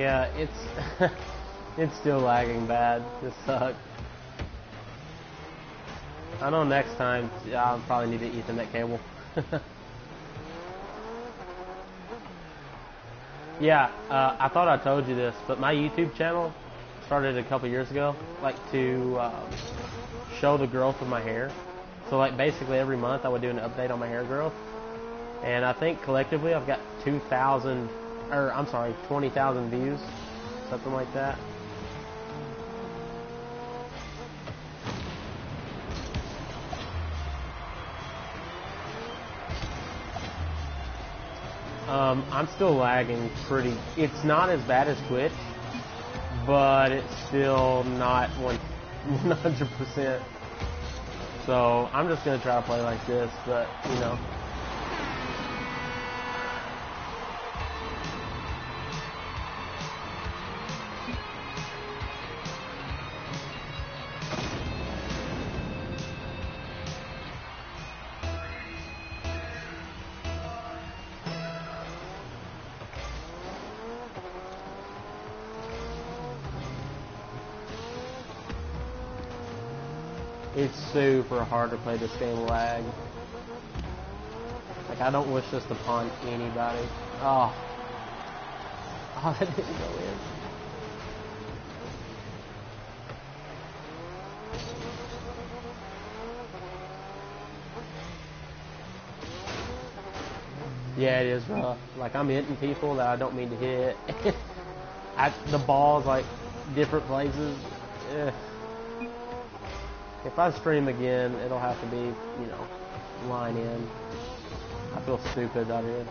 Yeah, it's it's still lagging bad. This sucks. I know next time I'll probably need an Ethernet cable. Yeah, I thought I told you this, but my YouTube channel started a couple years ago, like to show the growth of my hair. So like basically every month I would do an update on my hair growth, and I think collectively I've got 20,000 views, something like that. I'm still lagging pretty. It's not as bad as Twitch, but it's still not 100%. So I'm just gonna try to play like this, but you know. It's super hard to play this game lag. Like, I don't wish this upon anybody. Oh, that didn't go in. Yeah, it is rough. Like, I'm hitting people that I don't mean to hit. The ball's like different places. Ugh. If I stream again, it'll have to be, you know, line in. I feel stupid out here.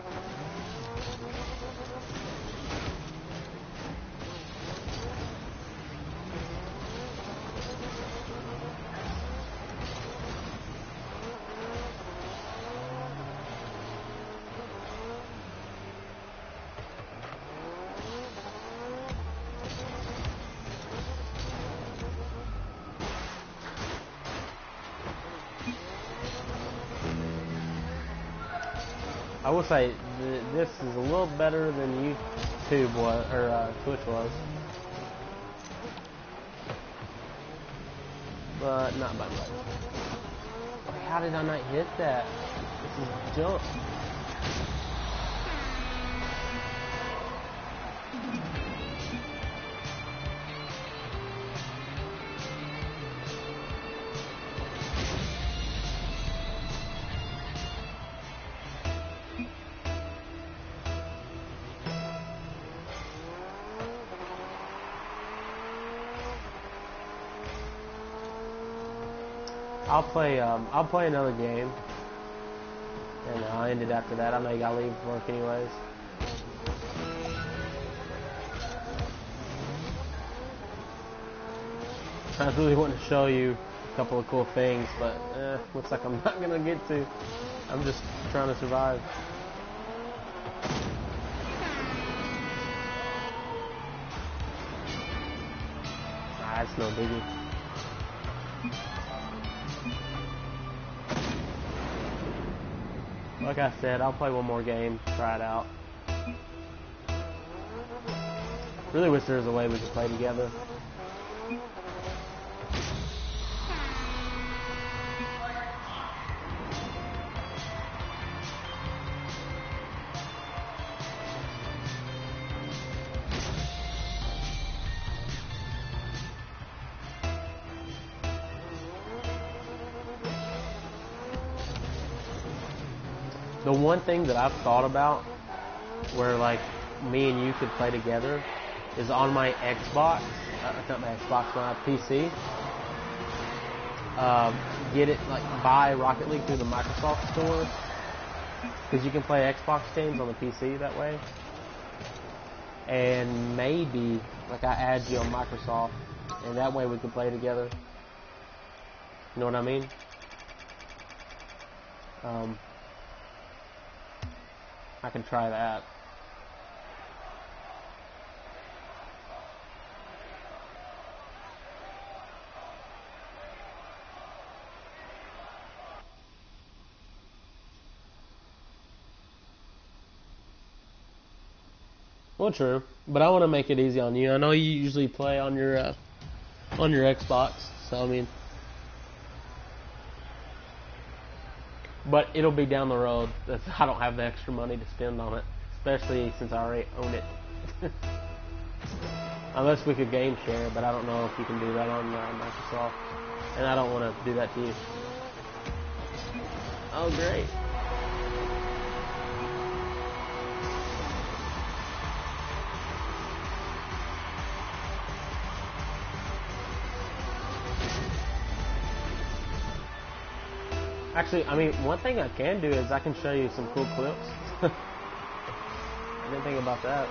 I will say this is a little better than YouTube was, or Twitch was, but not by much. How did I not hit that? This is junk. I'll play another game, and I'll end it after that. I know you gotta leave work anyways. I really want to show you a couple of cool things, but looks like I'm not gonna get to. I'm just trying to survive. Nah, it's no biggie. Like I said, I'll play one more game, try it out. Really wish there was a way we could play together. The one thing that I've thought about where like me and you could play together is on my Xbox, not my Xbox, my PC. Get it, like buy Rocket League through the Microsoft store, because you can play Xbox games on the PC that way. And maybe like I add you on Microsoft, and that way we can play together. You know what I mean? I can try that. Well, true, but I want to make it easy on you. I know you usually play on your Xbox, so I mean, but it'll be down the road. I don't have the extra money to spend on it, especially since I already own it. Unless we could game share, but I don't know if you can do that on Microsoft, and I don't want to do that to you. Oh, great. Actually, I mean, one thing I can do is I can show you some cool clips. I didn't think about that.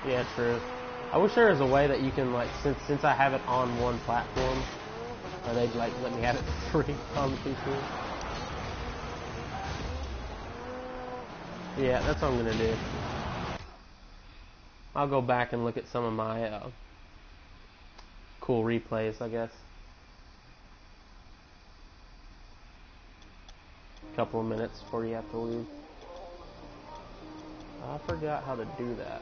Yeah, true. I wish there was a way that you can, like, since I have it on one platform, or they'd like let me have it free on the PC. Yeah, that's what I'm gonna do. I'll go back and look at some of my cool replays, I guess. A couple of minutes before you have to leave. I forgot how to do that.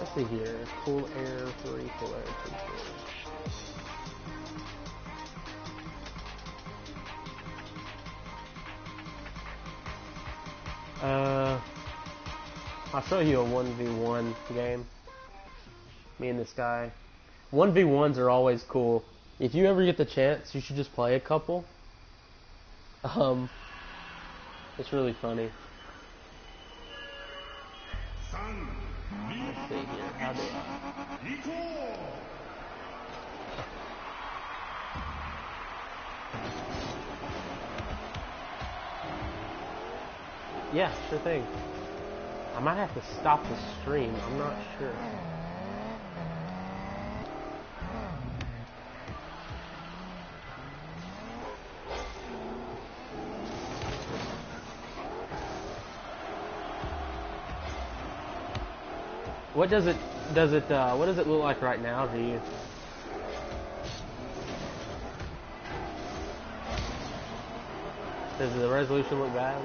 Let's see here. Cool air 3, cool air 2, I'll show you a 1v1 game. Me and this guy. 1v1s are always cool. If you ever get the chance, you should just play a couple. It's really funny. Let's see here. How do I? Yeah, sure thing. I might have to stop the stream. I'm not sure. What does it look like right now to you? Does the resolution look bad?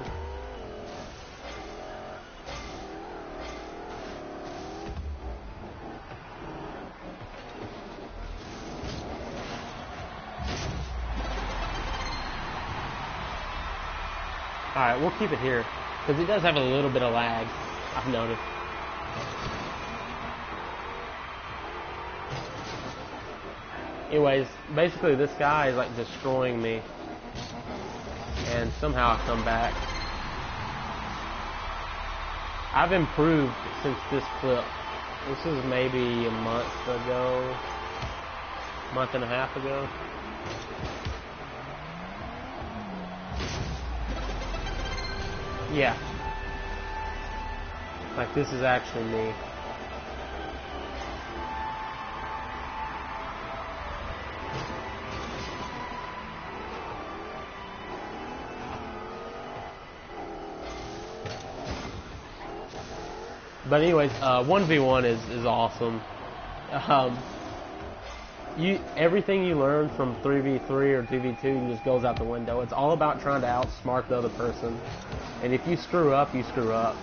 Alright, we'll keep it here, because it does have a little bit of lag, I've noticed. Anyways, basically this guy is like destroying me, and somehow I come back. I've improved since this clip. This is maybe a month and a half ago. Yeah. Like, this is actually me. But anyways, 1v1 is awesome. Everything you learn from 3v3 or 2v2 just goes out the window. It's all about trying to outsmart the other person. And if you screw up, you screw up.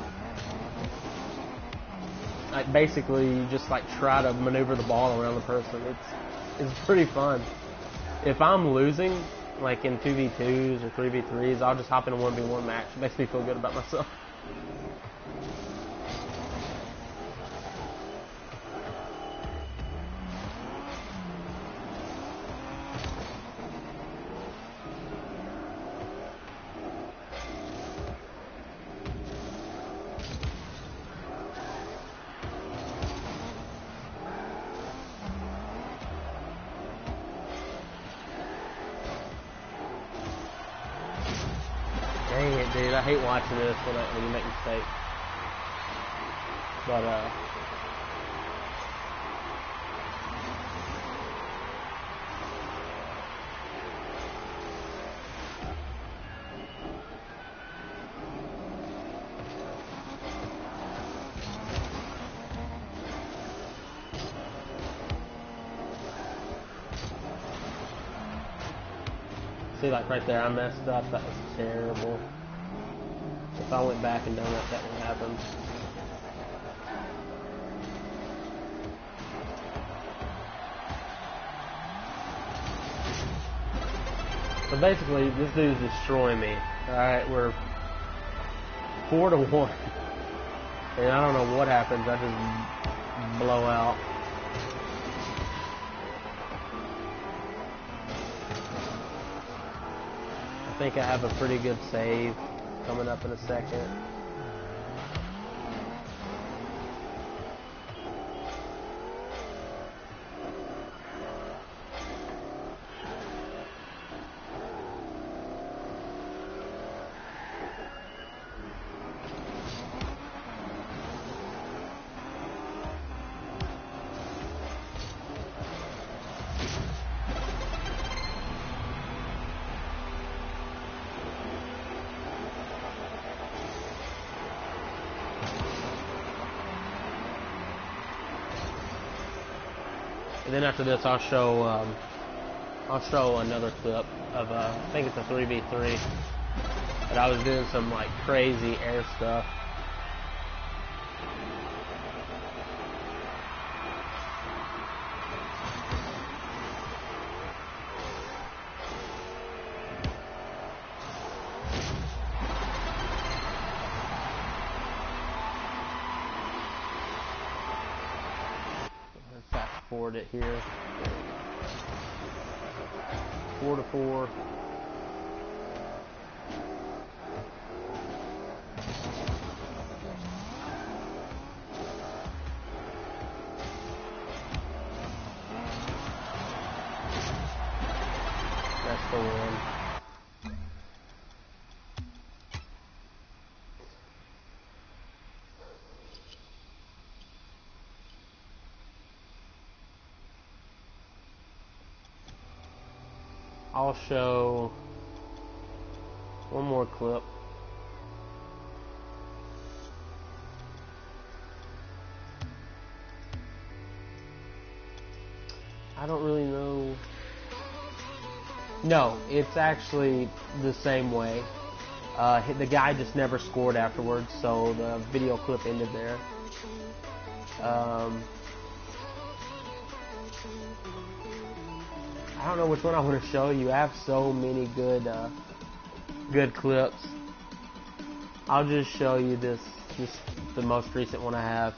Like, basically, you just like try to maneuver the ball around the person. It's pretty fun. If I'm losing, like in 2v2s or 3v3s, I'll just hop in a 1v1 match. It makes me feel good about myself. Dang it, dude. I hate watching this when you make mistakes. But, See, like right there, I messed up. That was terrible. If I went back and done that, that would happen. So basically, this dude's destroying me. Alright, we're 4-1. And I don't know what happens. I just blow out. I think I have a pretty good save coming up in a second. And then after this, I'll show another clip of I think it's a 3v3. But I was doing some like crazy air stuff. Fast forward it here. 4-4. That's the one. I'll show one more clip. I don't really know. No, it's actually the same way. The guy just never scored afterwards, so the video clip ended there. I don't know which one I want to show you. I have so many good clips. I'll just show you this the most recent one I have.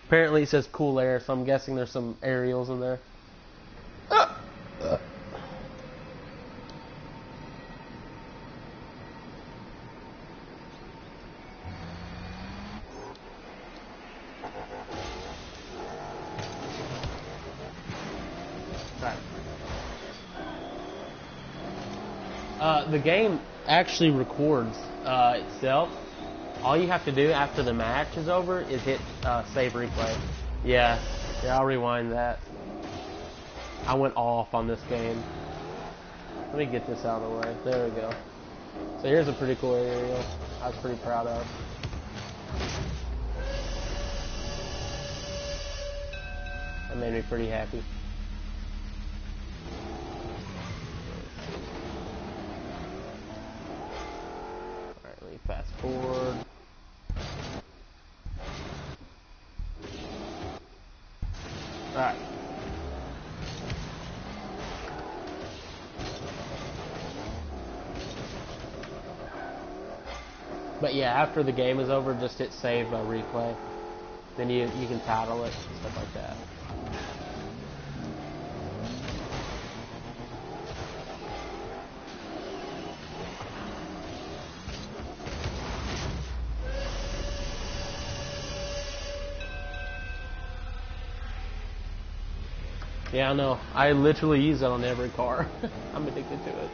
Apparently it says cool air, so I'm guessing there's some aerials in there. The game actually records itself. All you have to do after the match is over is hit save replay. Yeah, I'll rewind that. I went off on this game. Let me get this out of the way. There we go. So here's a pretty cool aerial I was pretty proud of. That made me pretty happy. Fast forward. Alright. But yeah, after the game is over, just hit save replay. Then you can title it and stuff like that. Yeah, I know. I literally use it on every car. I'm addicted to it.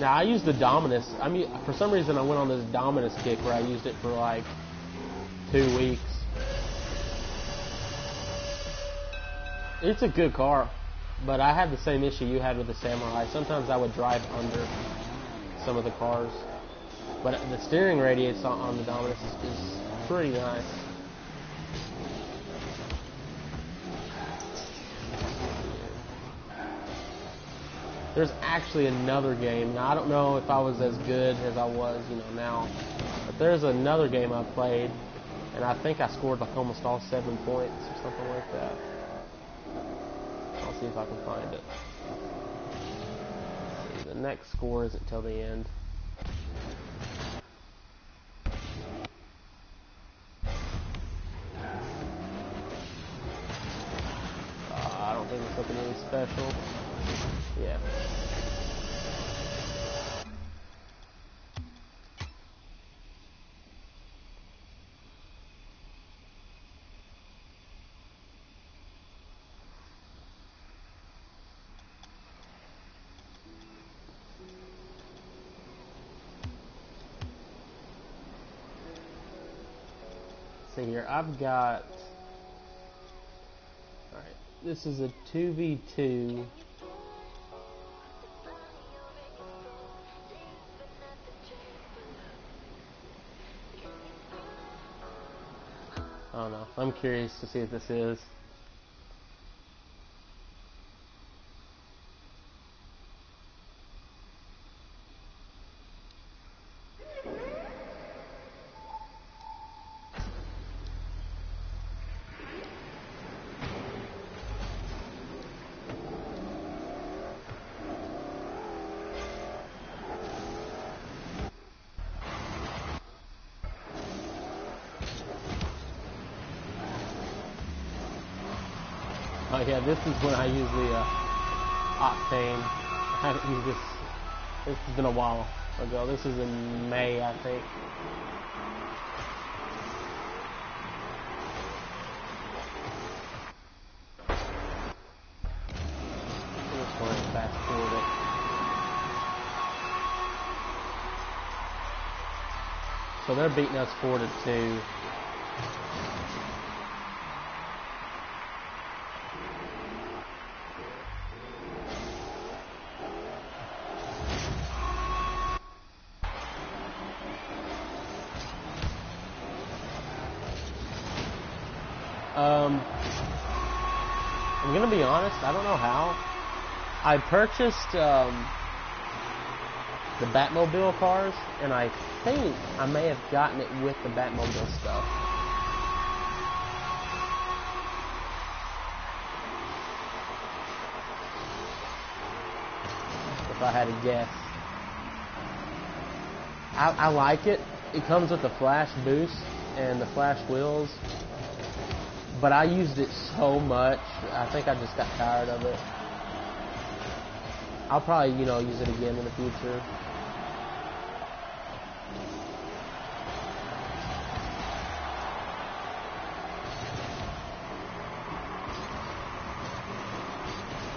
Now, I use the Dominus. I mean, for some reason, I went on this Dominus kick where I used it for like 2 weeks. It's a good car, but I had the same issue you had with the Samurai. Sometimes I would drive under some of the cars, but the steering radius on the Dominus is pretty nice. there's actually another game. Now, I don't know if I was as good as I was, now. But there's another game I played, and I think I scored like almost all 7 points or something like that. I'll see if I can find it. Let's see, the next score isn't till the end. I don't think it's something really special. Yeah. See here, I've got. Alright, this is a 2v2. I don't know. I'm curious to see what this is. Oh yeah, this is when I use the Octane. I haven't used this. This has been a while ago. This is in May, I think. I'm just going to fast forward it. So they're beating us 4-2. I'm gonna be honest, I don't know how. I purchased the Batmobile cars, and I think I may have gotten it with the Batmobile stuff. If I had to guess. I like it. It comes with the flash boost and the flash wheels. But I used it so much, I think I just got tired of it. I'll probably, use it again in the future.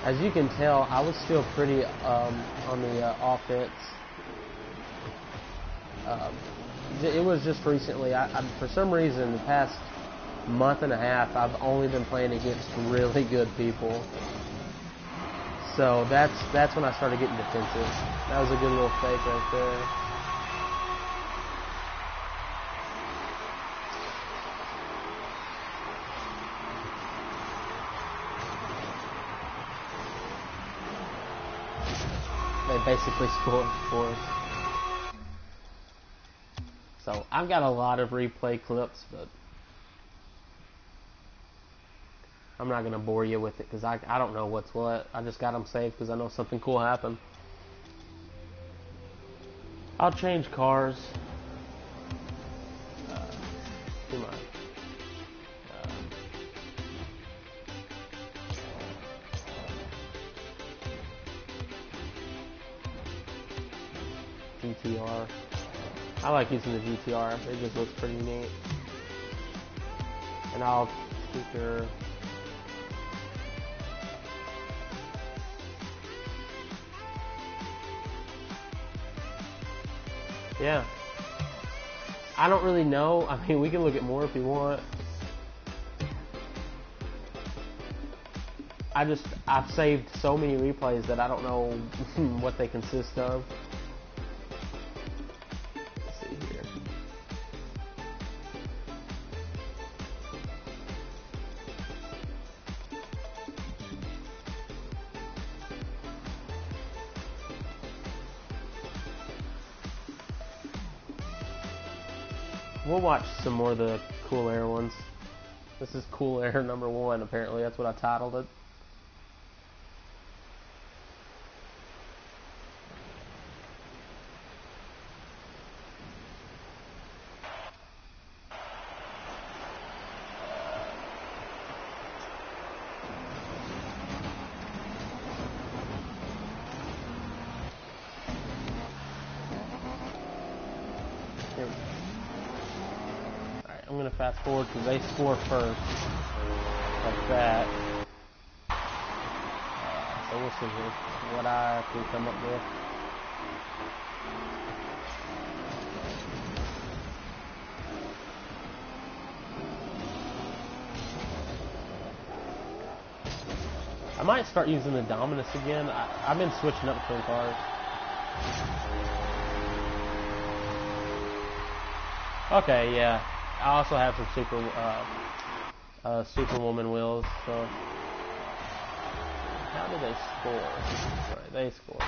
As you can tell, I was still pretty on the offense. It was just recently, for some reason, the past month and a half, I've only been playing against really good people. So that's when I started getting defensive. That was a good little fake right there. They basically scored for us. So I've got a lot of replay clips, but I'm not going to bore you with it because I don't know what's what. I just got them saved because I know something cool happened. I'll change cars. Do my GTR. I like using the GTR. It just looks pretty neat. And I'll speaker. Yeah. I don't really know. I mean, we can look at more if you want. I've saved so many replays that I don't know what they consist of. Let's see here. we'll watch some more of the Cool Air ones. This is Cool Air number 1, apparently. That's what I titled it. Alright, I'm going to fast forward because they score first. Like that. So we'll see here what I can come up with. I might start using the Dominus again. I've been switching up between cars. Okay, yeah. I also have some Superwoman wheels, so. How did they score? Right, they scored.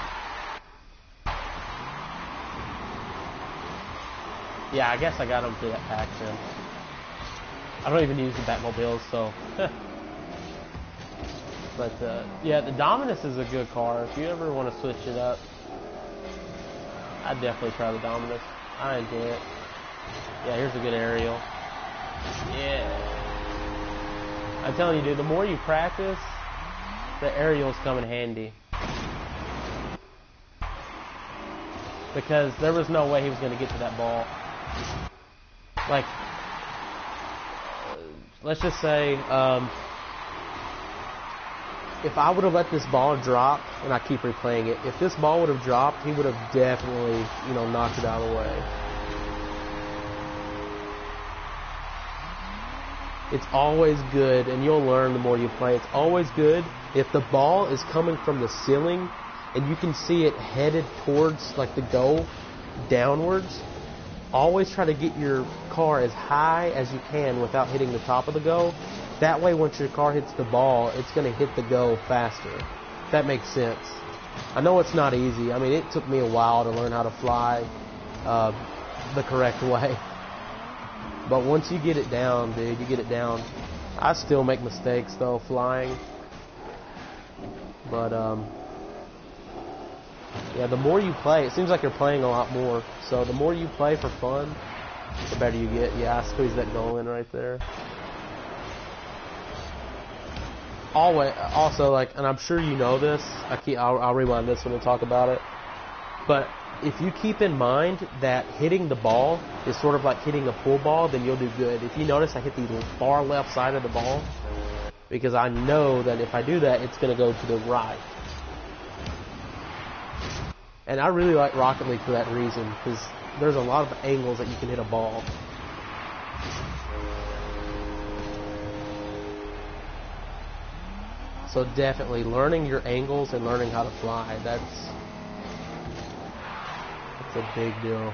Yeah, I guess I got them through that pack then. I don't even use the Batmobiles, so. But, yeah, the Dominus is a good car. If you ever want to switch it up, I'd definitely try the Dominus. I enjoy it. Yeah, here's a good aerial. Yeah. I'm telling you, dude, the more you practice, the aerials come in handy. Because there was no way he was going to get to that ball. Like, let's just say, if I would have let this ball drop, and I keep replaying it, if this ball would have dropped, he would have definitely, you know, knocked it out of the way. It's always good, and you'll learn the more you play, it's always good if the ball is coming from the ceiling and you can see it headed towards like the goal downwards. Always try to get your car as high as you can without hitting the top of the goal. That way once your car hits the ball, it's going to hit the goal faster. If that makes sense. I know it's not easy. I mean, it took me a while to learn how to fly the correct way. But once you get it down, dude, you get it down. I still make mistakes, though, flying. But, yeah, the more you play, it seems like you're playing a lot more. So the more you play for fun, the better you get. Yeah, I squeezed that goal in right there. Always, also, like, and I'm sure you know this. I'll rewind this one and talk about it. But if you keep in mind that hitting the ball is sort of like hitting a pool ball, then you'll do good. If you notice, I hit the far left side of the ball because I know that if I do that, it's going to go to the right. And I really like Rocket League for that reason because there's a lot of angles that you can hit a ball. So definitely learning your angles and learning how to fly, that's a big deal.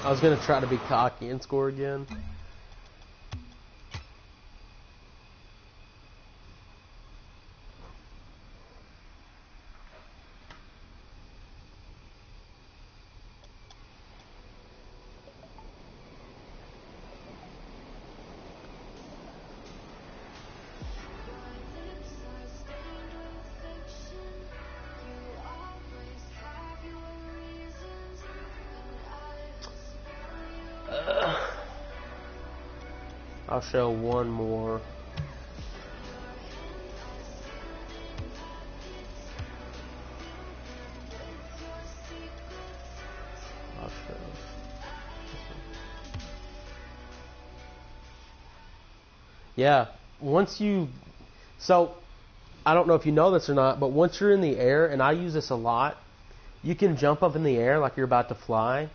I was going to try to be cocky and score again. I'll show one more. I'll show. Yeah, once you, so I don't know if you know this or not, but once you're in the air, and I use this a lot, you can jump up in the air like you're about to fly.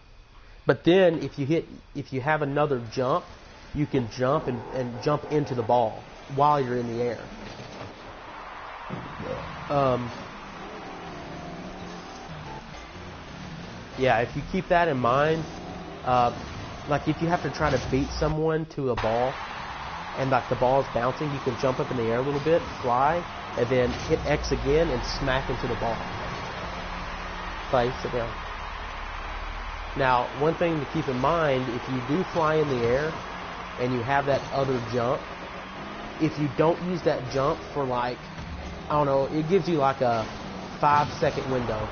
But then if you have another jump, you can jump and jump into the ball while you're in the air. Yeah, if you keep that in mind, like if you have to try to beat someone to a ball, and like the ball's bouncing, you can jump up in the air a little bit, fly, and then hit X again and smack into the ball. Place it down. Now, one thing to keep in mind, if you do fly in the air and you have that other jump, if you don't use that jump for like, I don't know, it gives you like a 5-second window.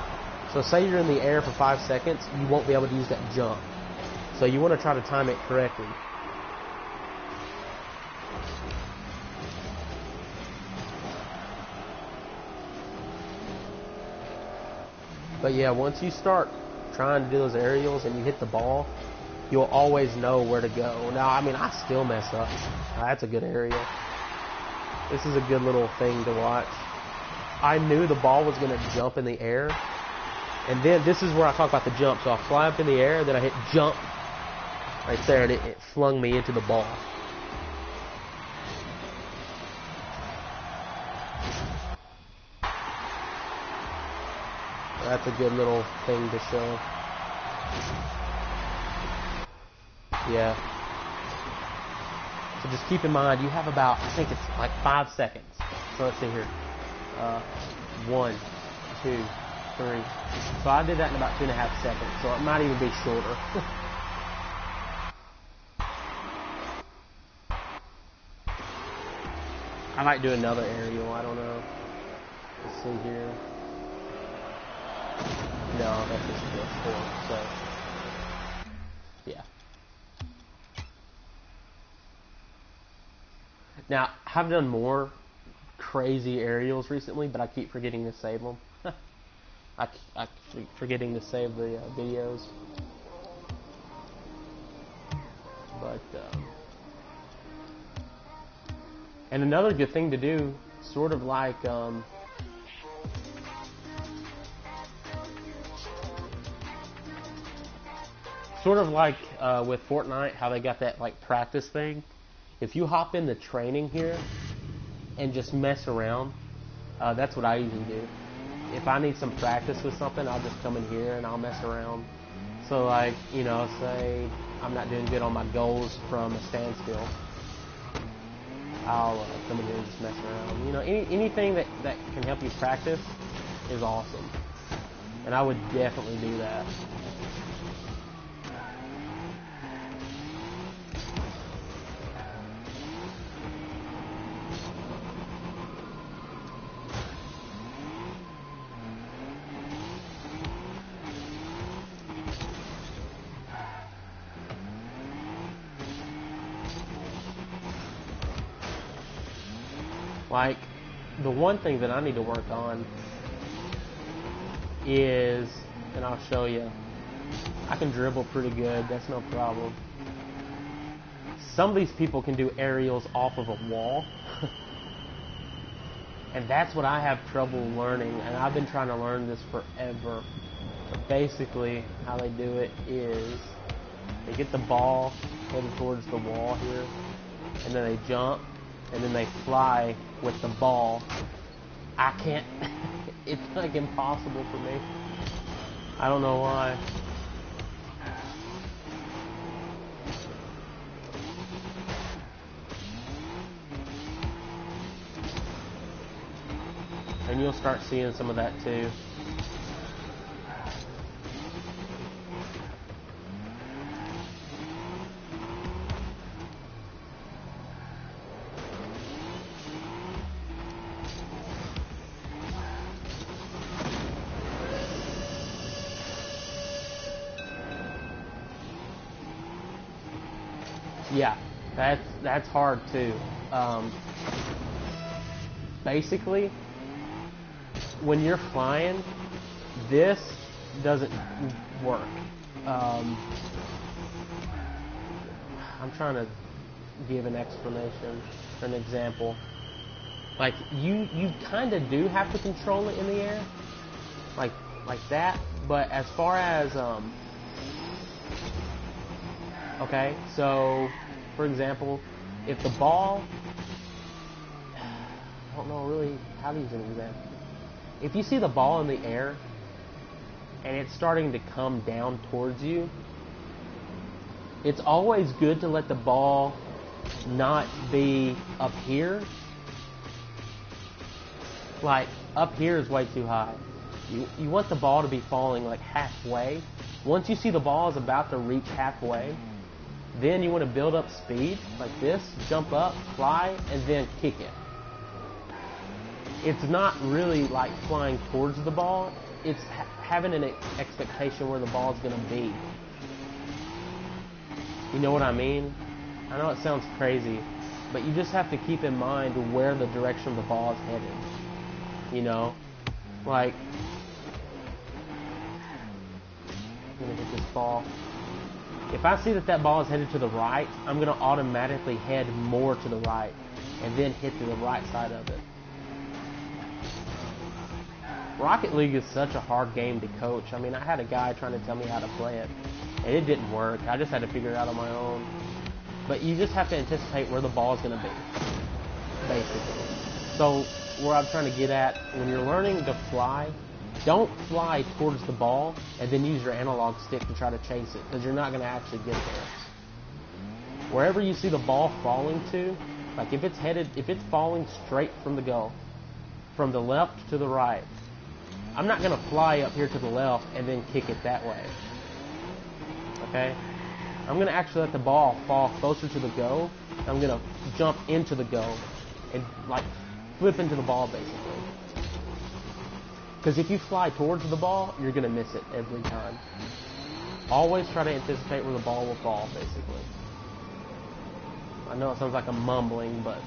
So say you're in the air for 5 seconds, you won't be able to use that jump. So you want to try to time it correctly. But yeah, once you start trying to do those aerials and you hit the ball, you'll always know where to go. Now, I mean, I still mess up. That's a good aerial. This is a good little thing to watch. I knew the ball was going to jump in the air. And then this is where I talk about the jump. So I fly up in the air, then I hit jump right there, and it flung me into the ball. That's a good little thing to show. Yeah. So just keep in mind, you have about, I think it's like 5 seconds. So let's see here. 1, 2, 3. So I did that in about 2.5 seconds. So it might even be shorter. I might do another aerial. I don't know. Let's see here. No, that's just PS4. So yeah. Now, I've done more crazy aerials recently, but I keep forgetting to save them. I keep forgetting to save the videos. But, and another good thing to do, sort of like, with Fortnite, how they got that like practice thing. If you hop into training here and just mess around, that's what I usually do. If I need some practice with something, I'll just come in here and I'll mess around. So like, you know, say I'm not doing good on my goals from a standstill, I'll come in here and just mess around. You know, anything that can help you practice is awesome. And I would definitely do that. Like, the one thing that I need to work on is, and I'll show you, I can dribble pretty good, that's no problem. Some of these people can do aerials off of a wall, and that's what I have trouble learning, and I've been trying to learn this forever. But basically, how they do it is, they get the ball headed towards the wall here, and then they jump, and then they fly with the ball. I can't, it's like impossible for me. I don't know why. And you'll start seeing some of that too. Yeah, that's hard too. Basically, when you're flying, this doesn't work. I'm trying to give an explanation, an example. Like you kind of do have to control it in the air, like that. But as far as okay, so for example, if the ball, I don't know really how to use an example. If you see the ball in the air and it's starting to come down towards you, it's always good to let the ball not be up here. Like, up here is way too high. You want the ball to be falling like halfway. Once you see the ball is about to reach halfway, then you want to build up speed like this, jump up, fly, and then kick it. It's not really like flying towards the ball. It's having an expectation where the ball is going to be. You know what I mean? I know it sounds crazy, but you just have to keep in mind where the direction of the ball is headed. You know? Like, I'm going to hit this ball. If I see that that ball is headed to the right, I'm going to automatically head more to the right and then hit to the right side of it. Rocket League is such a hard game to coach. I mean, I had a guy trying to tell me how to play it, and it didn't work. I just had to figure it out on my own. But you just have to anticipate where the ball is going to be, basically. So, where I'm trying to get at, when you're learning to fly, don't fly towards the ball and then use your analog stick to try to chase it, because you're not going to actually get there. Wherever you see the ball falling to, like if it's falling straight from the goal, from the left to the right, I'm not going to fly up here to the left and then kick it that way. Okay? I'm going to actually let the ball fall closer to the goal. I'm going to jump into the goal and like flip into the ball basically. Because if you fly towards the ball, you're going to miss it every time. Always try to anticipate where the ball will fall, basically. I know it sounds like I'm mumbling, but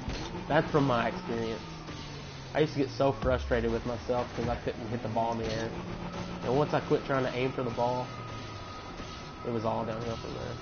that's from my experience. I used to get so frustrated with myself because I couldn't hit the ball in the air. And once I quit trying to aim for the ball, it was all downhill from there.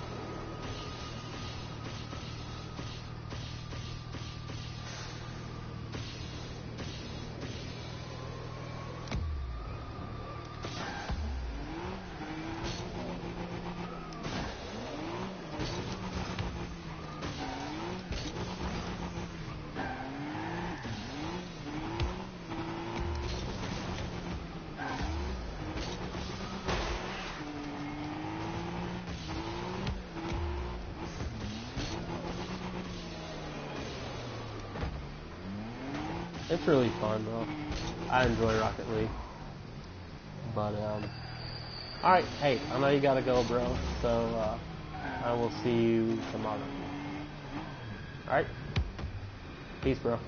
It's really fun, though. I enjoy Rocket League. But, alright, hey, I know you gotta go, bro. So, I will see you tomorrow. Alright? Peace, bro.